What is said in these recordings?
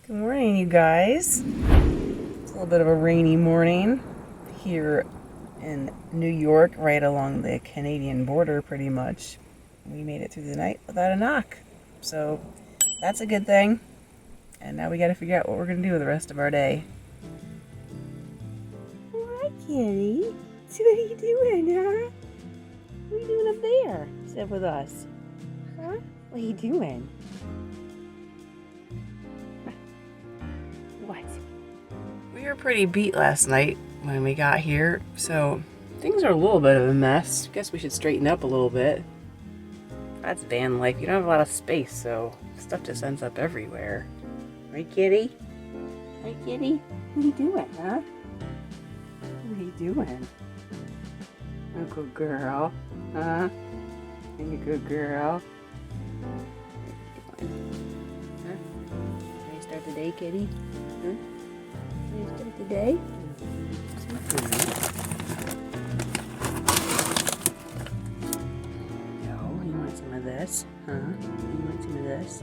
Good morning, you guys. It's a little bit of a rainy morning here in New York, right along the Canadian border, pretty much. We made it through the night without a knock, so that's a good thing. And now we got to figure out what we're going to do with the rest of our day. Hi, kitty. So what are you doing, huh? What are you doing up there? Sit with us. Huh? What are you doing? What? We were pretty beat last night when we got here, so things are a little bit of a mess. Guess we should straighten up a little bit. That's van life. You don't have a lot of space, so stuff just ends up everywhere. Right, kitty? Right, kitty? What are you doing, huh? What are you doing? A good girl, huh? Are you a good girl? What are you doing? Huh? Can I start the day, kitty? Huh? Can I start the day? No, you want some of this? Huh? You want some of this?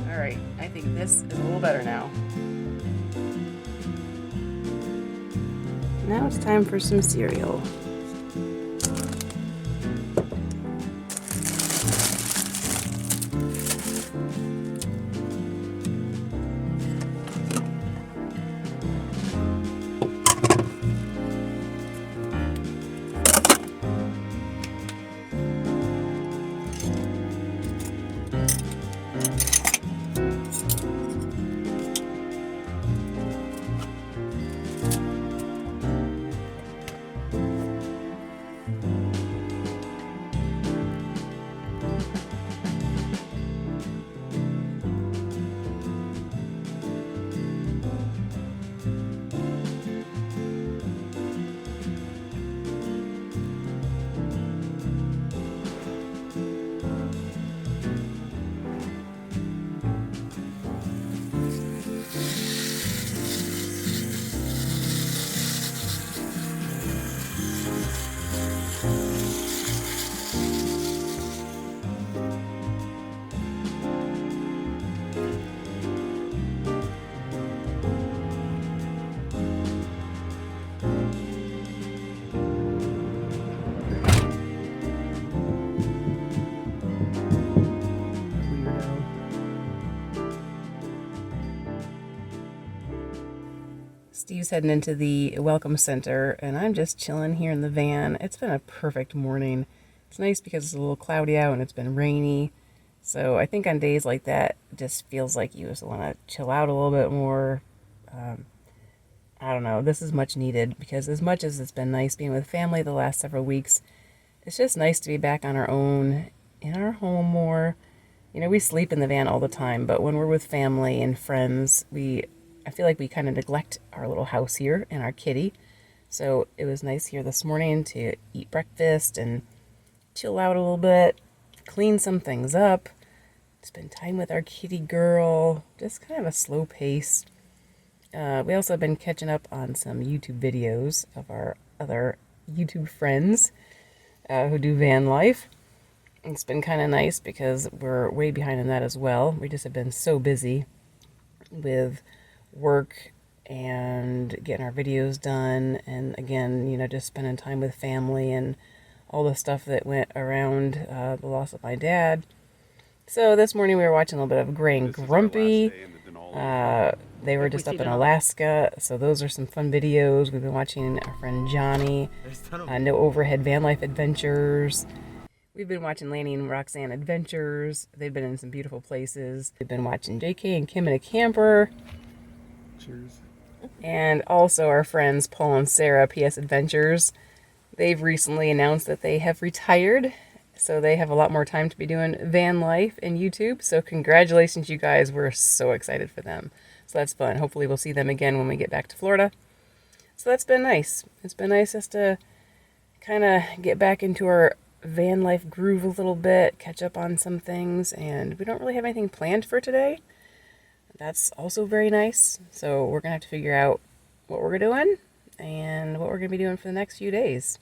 Alright, I think this is a little better now. Now it's time for some cereal. Steve's heading into the welcome center, and I'm just chilling here in the van. It's been a perfect morning. It's nice because it's a little cloudy out and it's been rainy. So I think on days like that, it just feels like you just want to chill out a little bit more. I don't know. This is much needed because as much as it's been nice being with family the last several weeks, it's just nice to be back on our own, in our home more. You know, we sleep in the van all the time, but when we're with family and friends, I feel like we kind of neglect our little house here and our kitty. So it was nice here this morning to eat breakfast and chill out a little bit, clean some things up, spend time with our kitty girl, just kind of a slow pace. We also have been catching up on some YouTube videos of our other YouTube friends who do van life. It's been kind of nice because we're way behind in that as well. We just have been so busy with work and getting our videos done, and again, you know, just spending time with family and all the stuff that went around the loss of my dad. So this morning we were watching a little bit of Gray and Grumpy. They were just up in Alaska, so those are some fun videos. We've been watching our friend Johnny, No Overhead Van Life Adventures. We've been watching Lanny and Roxanne Adventures. They've been in some beautiful places. We've been watching JK and Kim in a camper. Cheers. And also our friends Paul and Sarah, PS Adventures. They've recently announced that they have retired So they have a lot more time to be doing van life and YouTube. So congratulations, you guys. We're so excited for them. So that's fun. Hopefully we'll see them again when we get back to Florida. So that's been nice. It's been nice just to kind of get back into our van life groove a little bit, catch up on some things, and we don't really have anything planned for today. That's also very nice. So we're going to have to figure out what we're doing and what we're going to be doing for the next few days.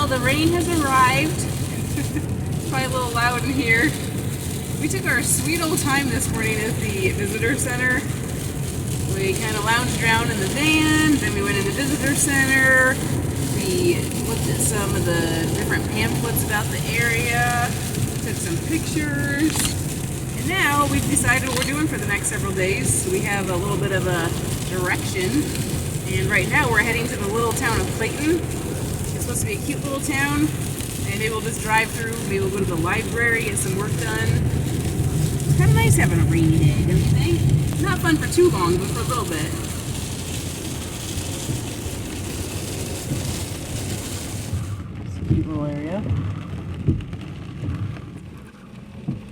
The rain has arrived. It's probably a little loud in here. We took our sweet old time this morning at the visitor center. We kind of lounged around in the van, then we went in the visitor center. We looked at some of the different pamphlets about the area, took some pictures, and now we've decided what we're doing for the next several days. So we have a little bit of a direction, and right now we're heading to the little town of Clayton. Supposed to be a cute little town, and maybe we'll just drive through. Maybe we'll go to the library, get some work done. It's kind of nice having a rainy day, don't you think? Not fun for too long, but for a little bit. It's a cute little area.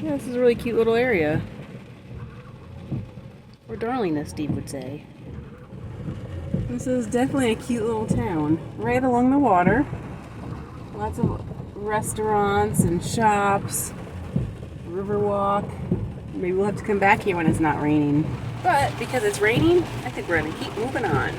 Yeah, this is a really cute little area. Or darlingness, Steve would say. This is definitely a cute little town, right along the water. Lots of restaurants and shops, riverwalk. Maybe we'll have to come back here when it's not raining. But because it's raining, I think we're going to keep moving on.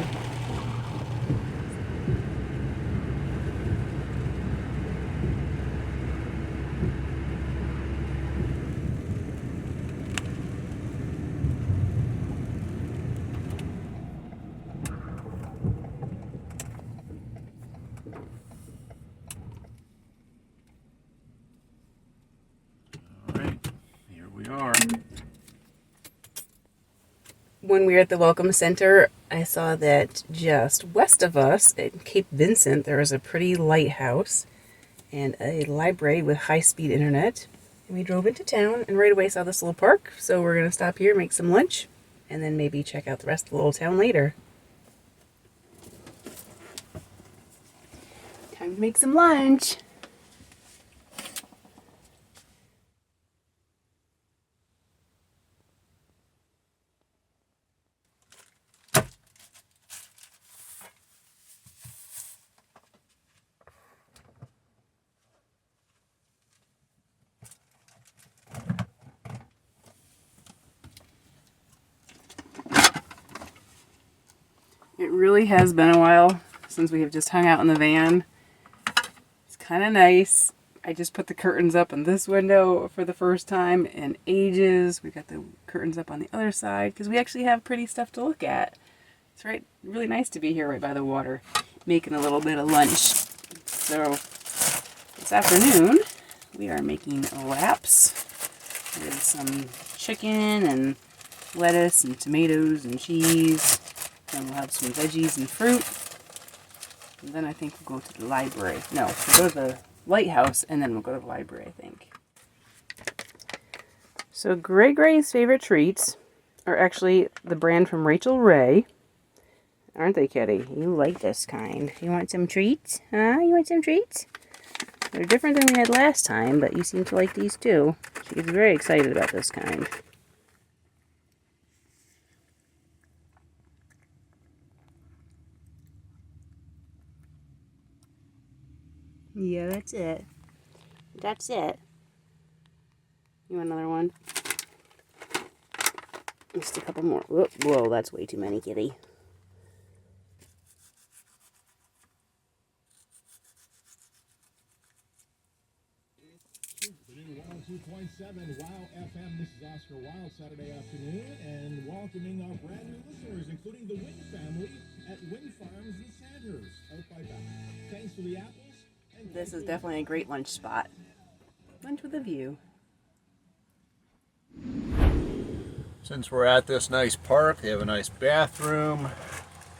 When we were at the Welcome Center, I saw that just west of us at Cape Vincent, there was a pretty lighthouse and a library with high-speed internet. And we drove into town and right away saw this little park. So we're going to stop here, make some lunch, and then maybe check out the rest of the little town later. Time to make some lunch. It really has been a while since we have just hung out in the van. It's kind of nice. I just put the curtains up in this window for the first time in ages. We got the curtains up on the other side because we actually have pretty stuff to look at. It's really nice to be here right by the water, making a little bit of lunch. So this afternoon we are making wraps with some chicken and lettuce and tomatoes and cheese. Then we'll have some veggies and fruit. And then I think we'll go to the library. No, we'll go to the Lighthouse and then we'll go to the library, I think. So Gray's favorite treats are actually the brand from Rachel Ray. Aren't they, Kitty? You like this kind. You want some treats? Huh? You want some treats? They're different than we had last time, but you seem to like these too. She's very excited about this kind. Yeah, that's it. That's it. You want another one? Just a couple more. Whoa, that's way too many, Kitty. 92.7 Wow FM. This is Oscar Wilde, Saturday afternoon, and welcoming our brand new listeners, including the Wynn family at Wynn Farms in Sandhurst, out by Bath. Thanks for the apples. And This is definitely a great lunch spot. Lunch with a view. Since we're at this nice park, they have a nice bathroom.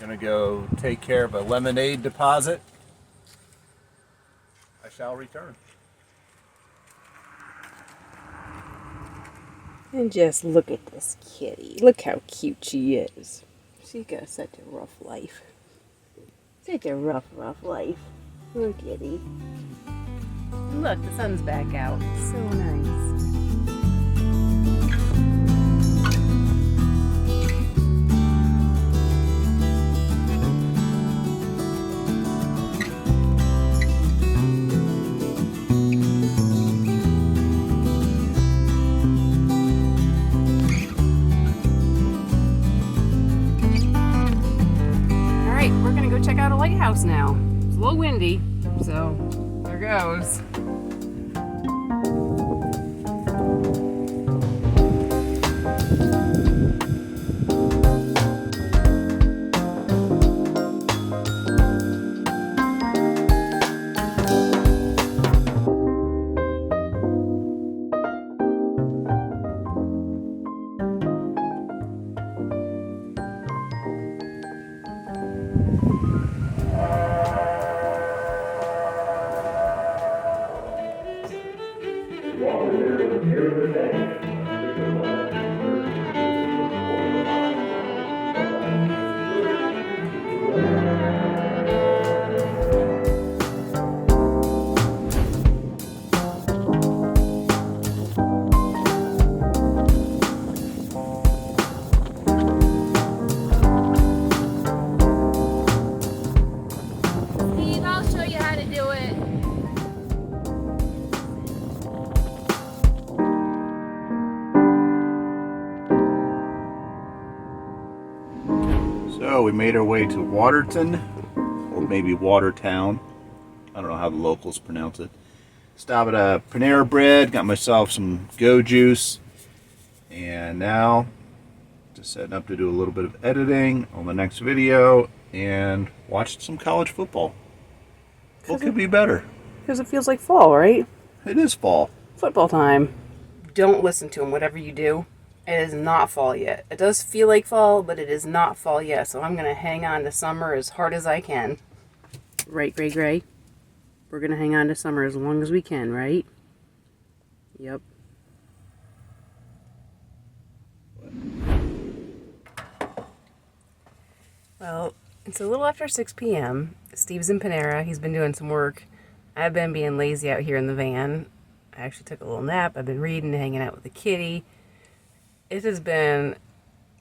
Gonna go take care of a lemonade deposit. I shall return. And just look at this kitty. Look how cute she is. She's got such a rough life. Such a rough life. Look, kitty. Look, the sun's back out. So nice. We're gonna go check out a lighthouse now. It's a little windy, so there goes. So we made our way to Waterton, or maybe Watertown. I don't know how the locals pronounce it. Stopped at a Panera Bread, got myself some go juice, and now just setting up to do a little bit of editing on the next video and watch some college football. What could be better? Because it feels like fall, right? It is fall. Football time. Don't listen to him, whatever you do. It is not fall yet. It does feel like fall, but it is not fall yet. So I'm going to hang on to summer as hard as I can. Right, Gray Gray? We're going to hang on to summer as long as we can, right? Yep. Well, it's a little after 6 p.m. Steve's in Panera. He's been doing some work. I've been being lazy out here in the van. I actually took a little nap. I've been reading, hanging out with the kitty. It has been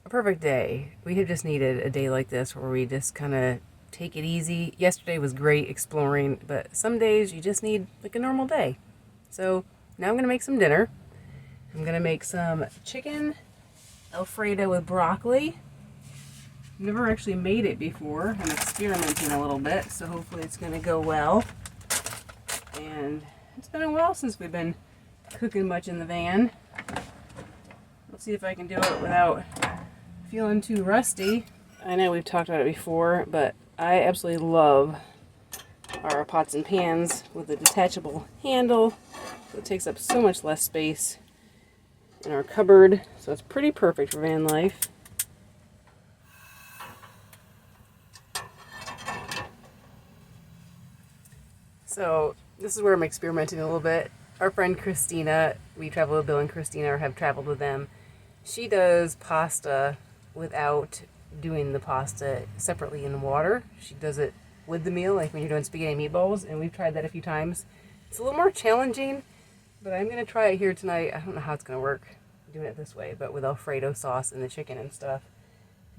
a perfect day. We have just needed a day like this where we just kind of take it easy. Yesterday was great exploring, but some days you just need like a normal day. So now I'm going to make some dinner. I'm going to make some chicken Alfredo with broccoli. Never actually made it before. I'm experimenting a little bit, so hopefully it's going to go well. And it's been a while since we've been cooking much in the van. Let's see if I can do it without feeling too rusty. I know we've talked about it before, but I absolutely love our pots and pans with a detachable handle. So it takes up so much less space in our cupboard. So it's pretty perfect for van life. So this is where I'm experimenting a little bit. Our friend Christina, we travel with Bill and Christina, or have traveled with them. She does pasta without doing the pasta separately in the water. She does it with the meal, like when you're doing spaghetti and meatballs, and we've tried that a few times. It's a little more challenging, but I'm going to try it here tonight. I don't know how it's going to work doing it this way, but with Alfredo sauce and the chicken and stuff.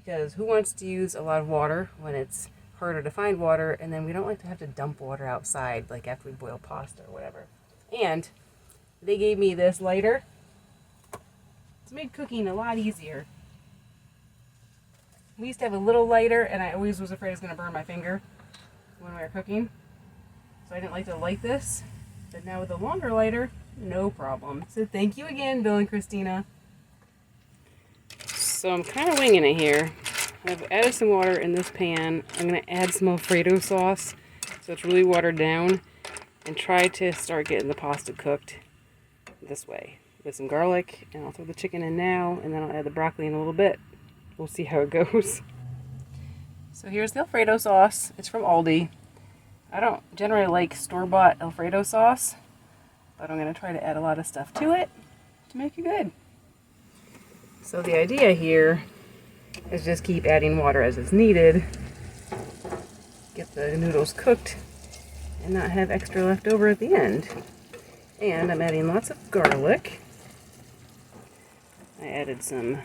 Because who wants to use a lot of water when it's harder to find water, and then we don't like to have to dump water outside, like after we boil pasta or whatever. And they gave me this lighter. It's made cooking a lot easier. We used to have a little lighter, and I always was afraid it was going to burn my finger when we were cooking. So I didn't like to light this. But now with a longer lighter, no problem. So thank you again, Bill and Christina. So I'm kind of winging it here. I've added some water in this pan. I'm going to add some Alfredo sauce so it's really watered down, and try to start getting the pasta cooked this way with some garlic. And I'll throw the chicken in now, and then I'll add the broccoli in a little bit. We'll see how it goes. So here's the Alfredo sauce. It's from Aldi. I don't generally like store-bought Alfredo sauce, but I'm going to try to add a lot of stuff to it to make it good. So the idea here is just keep adding water as it's needed, get the noodles cooked, and not have extra left over at the end. And I'm adding lots of garlic. I added some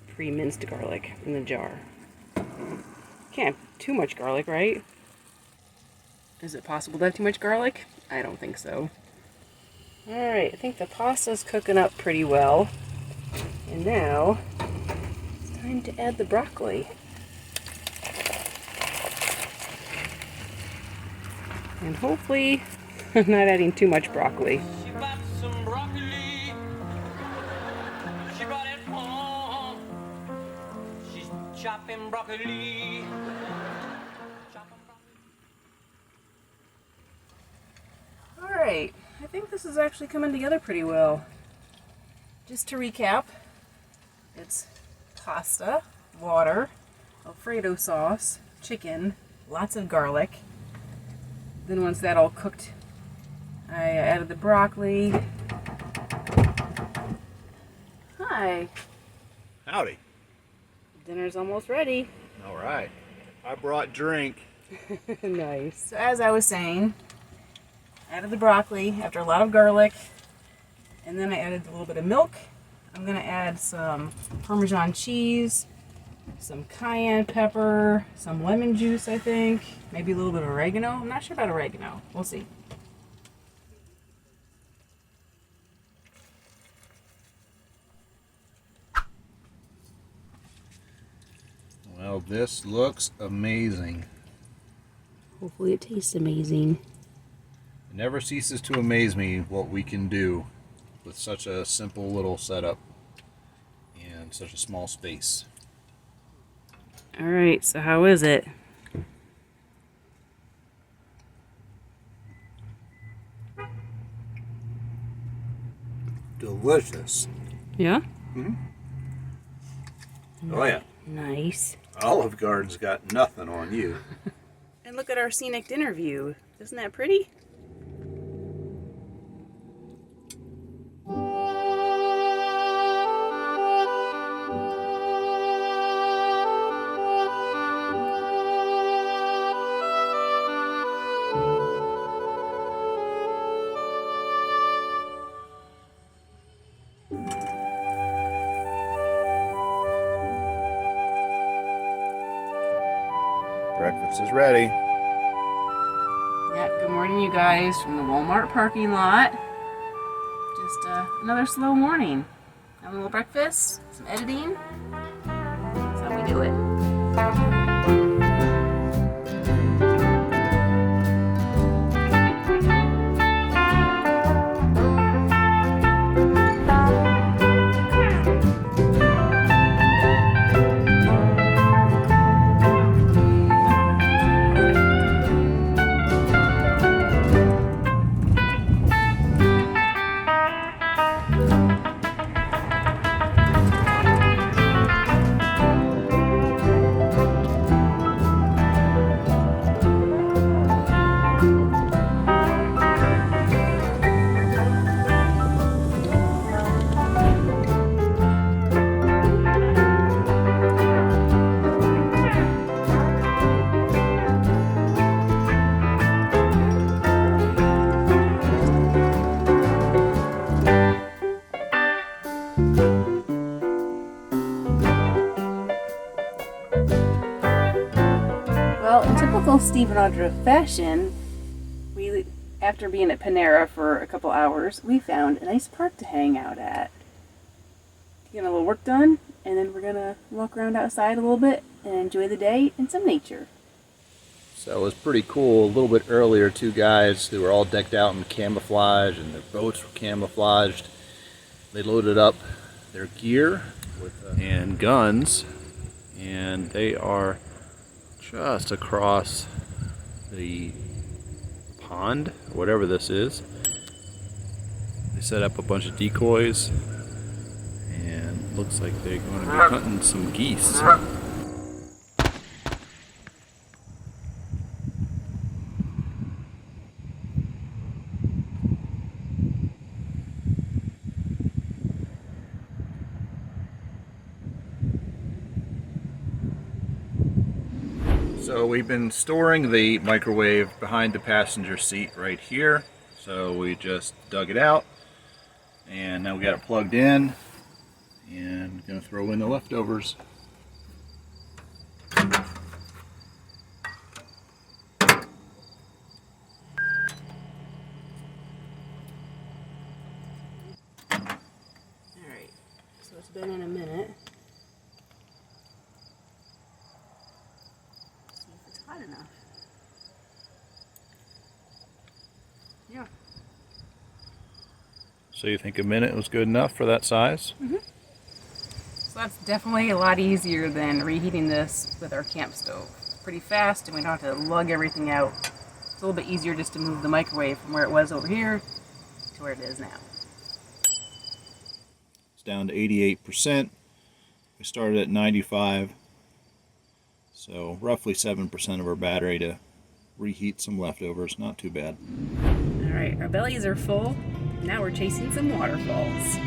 pre-minced garlic in the jar. Can't have too much garlic, right? Is it possible to have too much garlic? I don't think so. Alright, I think the pasta's cooking up pretty well. And now, it's time to add the broccoli. And hopefully, I'm not adding too much broccoli. She bought some broccoli. She brought it home. She's chopping broccoli. Alright, I think this is actually coming together pretty well. Just to recap, it's pasta, water, Alfredo sauce, chicken, lots of garlic. Then once that all cooked, I added the broccoli. Hi. Howdy. Dinner's almost ready. All right. I brought drink. Nice. So as I was saying, added the broccoli after a lot of garlic, and then I added a little bit of milk. I'm going to add some Parmesan cheese, some cayenne pepper, some lemon juice, I think, maybe a little bit of oregano. I'm not sure about oregano. We'll see. Well, this looks amazing. Hopefully it tastes amazing. It never ceases to amaze me what we can do with such a simple little setup and such a small space. All right, so how is it? Delicious. Yeah? Oh yeah. Nice. Olive Garden's got nothing on you. And look at our scenic dinner view. Isn't that pretty? Breakfast is ready. Yeah, good morning, you guys, from the Walmart parking lot. Just another slow morning. Have a little breakfast, some editing. That's how we do it. Well, in typical Steve and Audra fashion, after being at Panera for a couple hours, we found a nice park to hang out at. Getting a little work done, and then we're gonna walk around outside a little bit and enjoy the day and some nature. So it was pretty cool. A little bit earlier, two guys who were all decked out in camouflage and their boats were camouflaged. They loaded up their gear and guns, and they are just across the pond, whatever this is. They set up a bunch of decoys, and looks like they're going to be hunting some geese. So we've been storing the microwave behind the passenger seat right here. So we just dug it out, and now we got it plugged in, and gonna throw in the leftovers. Alright, so it's been in a minute. See if it's hot enough. Yeah. So you think a minute was good enough for that size? So that's definitely a lot easier than reheating this with our camp stove. It's pretty fast and we don't have to lug everything out. It's a little bit easier just to move the microwave from where it was over here to where it is now. It's down to 88%. We started at 95. So roughly 7% of our battery to reheat some leftovers. Not too bad. Alright, our bellies are full. Now we're chasing some waterfalls.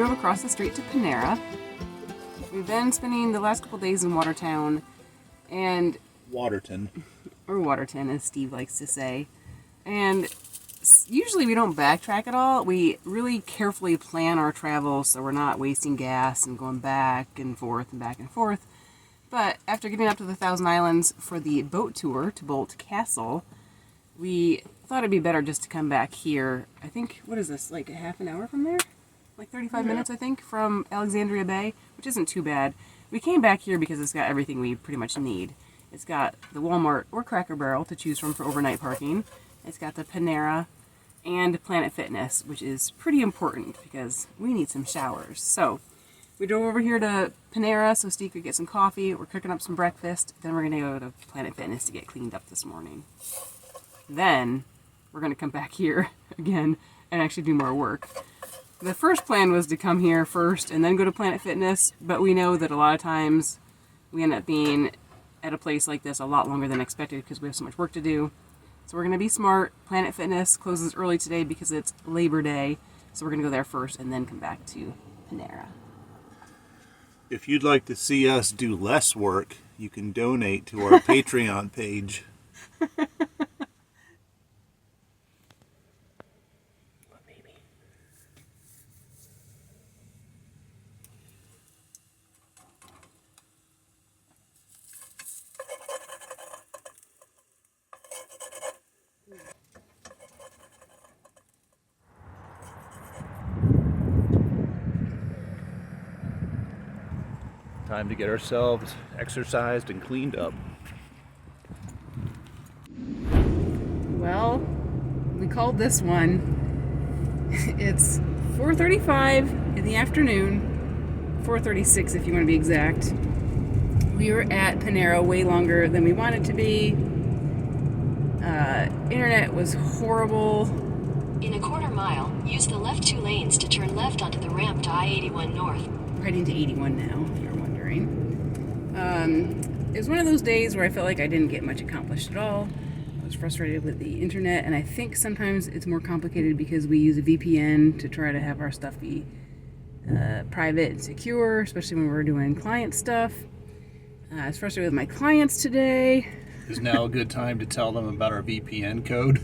Across the street to Panera. We've been spending the last couple days in Watertown and Waterton. or Waterton as Steve likes to say, and usually we don't backtrack at all. We really carefully plan our travel so we're not wasting gas and going back and forth and back and forth. But after getting up to the Thousand Islands for the boat tour to Bolt Castle, we thought it'd be better just to come back here. I think, what is this, like a half an hour from there? Like 35 minutes, I think, from Alexandria Bay, which isn't too bad. We came back here because it's got everything we pretty much need. It's got the Walmart or Cracker Barrel to choose from for overnight parking. It's got the Panera and Planet Fitness, which is pretty important because we need some showers. So we drove over here to Panera so Steve could get some coffee. We're cooking up some breakfast. Then we're going to go to Planet Fitness to get cleaned up this morning. Then we're going to come back here again and actually do more work. The first plan was to come here first and then go to Planet Fitness, but we know that a lot of times we end up being at a place like this a lot longer than expected because we have so much work to do. So we're going to be smart. Planet Fitness closes early today because it's Labor Day, so we're going to go there first and then come back to Panera. If you'd like to see us do less work, you can donate to our Patreon page. Time to get ourselves exercised and cleaned up. Well, we called this one. It's 4:35 in the afternoon, 4:36 if you want to be exact. We were at Panera way longer than we wanted to be. Internet was horrible. In a quarter mile, use the left 2 lanes to turn left onto the ramp to I-81 North. We're heading to 81 now, if you're wondering. It was one of those days where I felt like I didn't get much accomplished at all. I was frustrated with the internet, and I think sometimes it's more complicated because we use a VPN to try to have our stuff be private and secure, especially when we're doing client stuff. I was frustrated with my clients today. Is now a good time to tell them about our VPN code?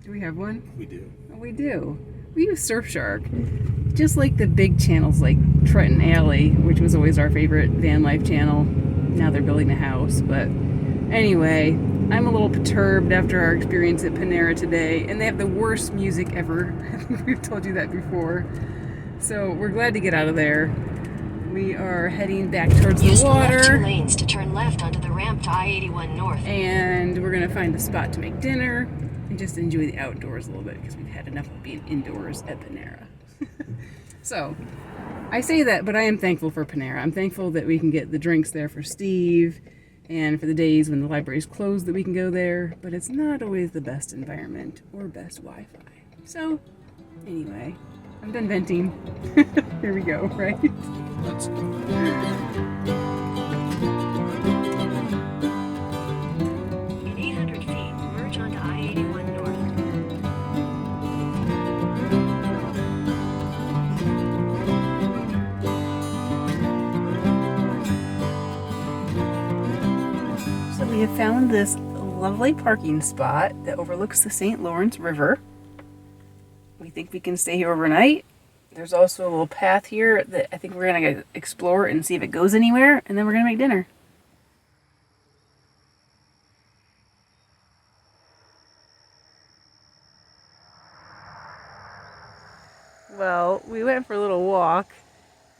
Do we have one? We do. Oh, we do. We use Surfshark. Just like the big channels like Trenton Alley, which was always our favorite van life channel. Now they're building a house, but anyway, I'm a little perturbed after our experience at Panera today, and they have the worst music ever. I think we've told you that before. So we're glad to get out of there. We are heading back towards Use the the left 2 water, lanes to turn left onto the ramp to I-81 North. and we're gonna find a spot to make dinner and just enjoy the outdoors a little bit because we've had enough of being indoors at Panera. So, I say that, but I am thankful for Panera. I'm thankful that we can get the drinks there for Steve, and for the days when the library's closed that we can go there, but it's not always the best environment or best Wi-Fi. So, anyway, I'm done venting. Here we go, right? Let's go. In 800 feet, merge onto I-81 North. So we have found this lovely parking spot that overlooks the St. Lawrence River. We think we can stay here overnight. There's also a little path here that I think we're going to explore and see if it goes anywhere, and then we're going to make dinner. Well, we went for a little walk,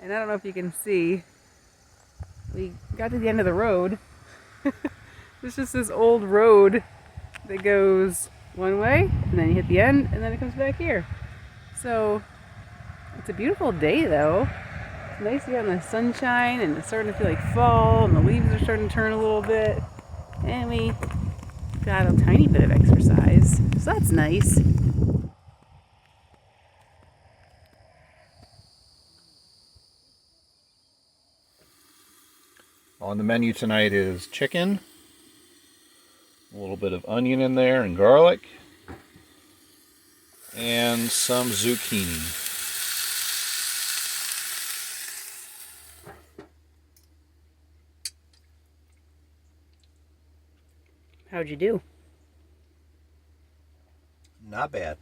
and I don't know if you can see, we got to the end of the road. There's just this old road that goes one way, and then you hit the end, and then it comes back here. So, it's a beautiful day though. It's nice to get on the sunshine, and it's starting to feel like fall, and the leaves are starting to turn a little bit. And we got a tiny bit of exercise, so that's nice. On the menu tonight is chicken, a little bit of onion in there and garlic, and some zucchini. How'd you do? Not bad.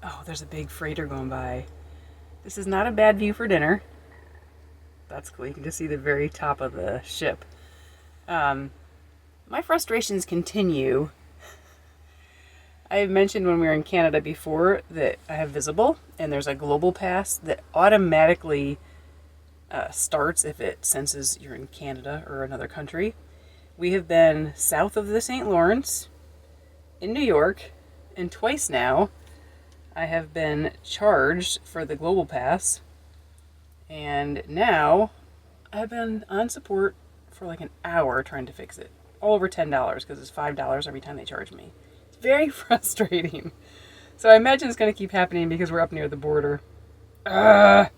Oh, there's a big freighter going by. This is not a bad view for dinner. That's cool. You can just see the very top of the ship. My frustrations continue. I have mentioned when we were in Canada before that I have Visible, and there's a global pass that automatically starts if it senses you're in Canada or another country. We have been south of the St. Lawrence, in New York, and twice now I have been charged for the global pass, and now I've been on support for like an hour trying to fix it. All over $10 because it's $5 every time they charge me. It's very frustrating. So I imagine it's going to keep happening because we're up near the border. On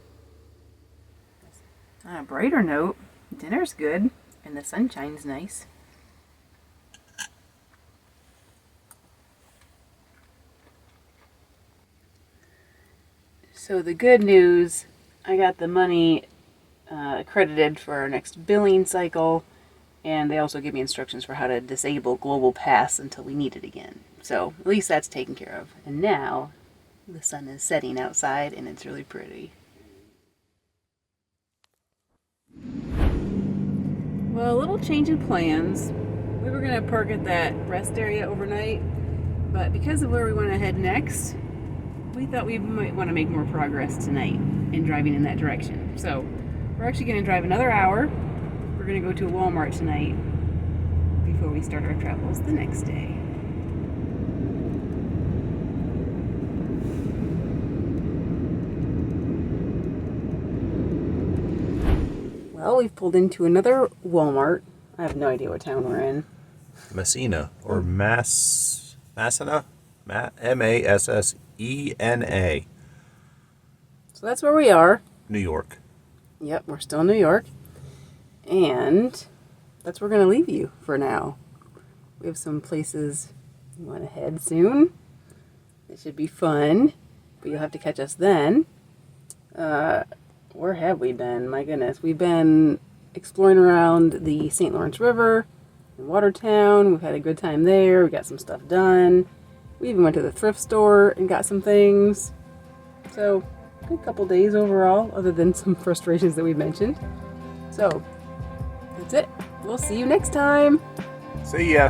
a brighter note, dinner's good and the sunshine's nice. So the good news, I got the money credited for our next billing cycle, and they also give me instructions for how to disable Global Pass until we need it again. So at least that's taken care of. And now the sun is setting outside and it's really pretty. Well, a little change in plans. We were going to park at that rest area overnight, but because of where we want to head next, we thought we might want to make more progress tonight in driving in that direction. So we're actually going to drive another hour. We're going to go to a Walmart tonight before we start our travels the next day. Well, we've pulled into another Walmart. I have no idea what town we're in. Messina or Massena? Massena. So that's where we are. New York. Yep, we're still in New York. And that's where we're going to leave you for now. We have some places we want to head soon. It should be fun, but you'll have to catch us then. Where have we been? My goodness. We've been exploring around the St. Lawrence River in Watertown. We've had a good time there. We got some stuff done. We even went to the thrift store and got some things. So, good couple days overall, other than some frustrations that we mentioned. So, that's it. We'll see you next time. See ya.